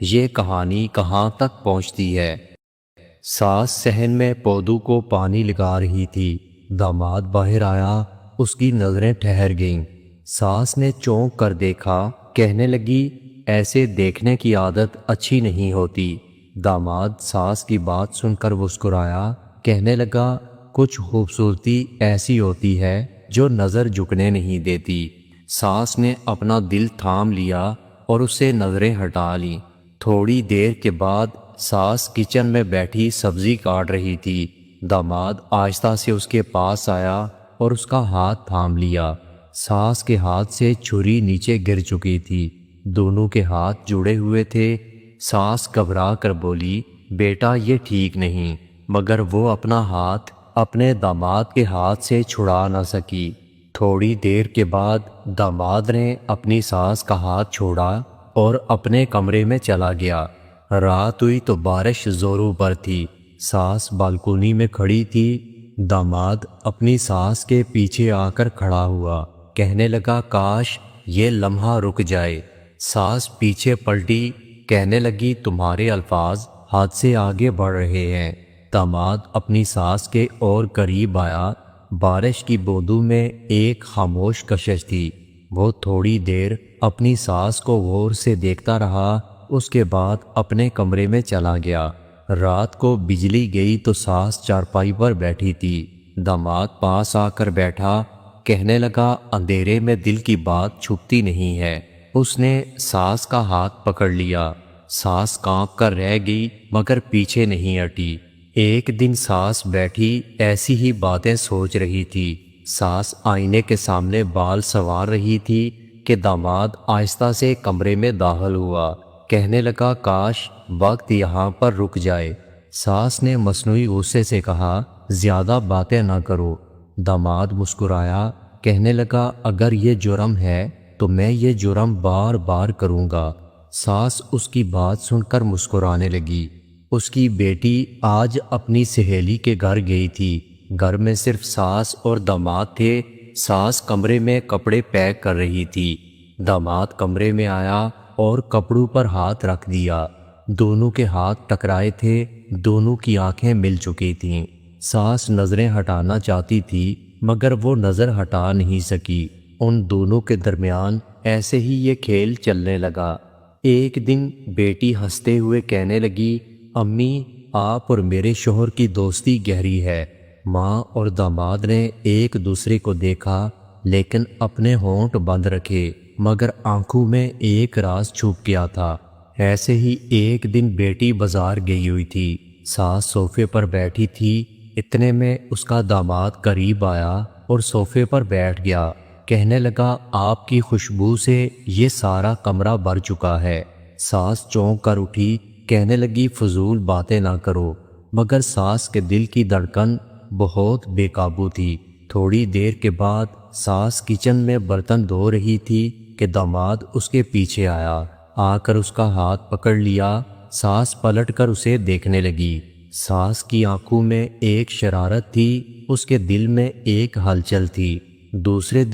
یہ کہانی کہاں تک پہنچتی ہے؟ ساس صحن میں پودوں کو پانی لگا رہی تھی۔ داماد باہر آیا، اس کی نظریں ٹھہر گئیں۔ ساس نے چونک کر دیکھا، کہنے لگی ایسے دیکھنے کی عادت اچھی نہیں ہوتی۔ داماد ساس کی بات سن کر مسکرایا، کہنے لگا کچھ خوبصورتی ایسی ہوتی ہے جو نظر جھکنے نہیں دیتی۔ ساس نے اپنا دل تھام لیا اور اس سے نظریں ہٹا لیں۔ تھوڑی دیر کے بعد ساس کچن میں بیٹھی سبزی کاٹ رہی تھی۔ داماد آہستہ سے اس کے پاس آیا اور اس کا ہاتھ تھام لیا۔ ساس کے ہاتھ سے چھری نیچے گر چکی تھی، دونوں کے ہاتھ جڑے ہوئے تھے۔ ساس گھبرا کر بولی، بیٹا یہ ٹھیک نہیں، مگر وہ اپنا ہاتھ اپنے داماد کے ہاتھ سے چھڑا نہ سکی۔ تھوڑی دیر کے بعد داماد نے اپنی ساس کا ہاتھ چھوڑا اور اپنے کمرے میں چلا گیا۔ رات ہوئی تو بارش زوروں پر تھی۔ ساس بالکونی میں کھڑی تھی۔ داماد اپنی ساس کے پیچھے آ کر کھڑا ہوا، کہنے لگا کاش یہ لمحہ رک جائے۔ ساس پیچھے پلٹی، کہنے لگی تمہارے الفاظ حد سے آگے بڑھ رہے ہیں۔ داماد اپنی ساس کے اور قریب آیا۔ بارش کی بوندوں میں ایک خاموش کشش تھی۔ وہ تھوڑی دیر اپنی ساس کو غور سے دیکھتا رہا، اس کے بعد اپنے کمرے میں چلا گیا۔ رات کو بجلی گئی تو ساس چارپائی پر بیٹھی تھی۔ داماد پاس آ کر بیٹھا، کہنے لگا اندھیرے میں دل کی بات چھپتی نہیں ہے۔ اس نے ساس کا ہاتھ پکڑ لیا۔ ساس کانپ کر رہ گئی مگر پیچھے نہیں ہٹی۔ ایک دن ساس بیٹھی ایسی ہی باتیں سوچ رہی تھی۔ ساس آئینے کے سامنے بال سنوار رہی تھی کہ داماد آہستہ سے کمرے میں داخل ہوا، کہنے لگا کاش وقت یہاں پر رک جائے۔ ساس نے مصنوعی غصے سے کہا زیادہ باتیں نہ کرو۔ داماد مسکرایا، کہنے لگا اگر یہ جرم ہے تو میں یہ جرم بار بار کروں گا۔ ساس اس کی بات سن کر مسکرانے لگی۔ اس کی بیٹی آج اپنی سہیلی کے گھر گئی تھی۔ گھر میں صرف ساس اور داماد تھے۔ ساس کمرے میں کپڑے پیک کر رہی تھی۔ داماد کمرے میں آیا اور کپڑوں پر ہاتھ رکھ دیا۔ دونوں کے ہاتھ ٹکرائے تھے، دونوں کی آنکھیں مل چکی تھیں۔ ساس نظریں ہٹانا چاہتی تھی مگر وہ نظر ہٹا نہیں سکی۔ ان دونوں کے درمیان ایسے ہی یہ کھیل چلنے لگا۔ ایک دن بیٹی ہنستے ہوئے کہنے لگی امی آپ اور میرے شوہر کی دوستی گہری ہے۔ ماں اور داماد نے ایک دوسرے کو دیکھا لیکن اپنے ہونٹ بند رکھے، مگر آنکھوں میں ایک راز چھپ گیا تھا۔ ایسے ہی ایک دن بیٹی بازار گئی ہوئی تھی۔ ساس صوفے پر بیٹھی تھی، اتنے میں اس کا داماد قریب آیا اور صوفے پر بیٹھ گیا، کہنے لگا آپ کی خوشبو سے یہ سارا کمرہ بھر چکا ہے۔ ساس چونک کر اٹھی، کہنے لگی فضول باتیں نہ کرو، مگر ساس کے دل کی دھڑکن بہت بے قابو تھی۔ تھوڑی دیر کے بعد ساس کچن میں برتن دھو رہی تھی کہ داماد اس کے پیچھے آیا، آ کر اس کا ہاتھ پکڑ لیا۔ ساس پلٹ کر اسے دیکھنے لگی۔ ساس کی آنکھوں میں ایک شرارت تھی، اس کے دل میں ایک ہلچل تھی۔ دوسرے دن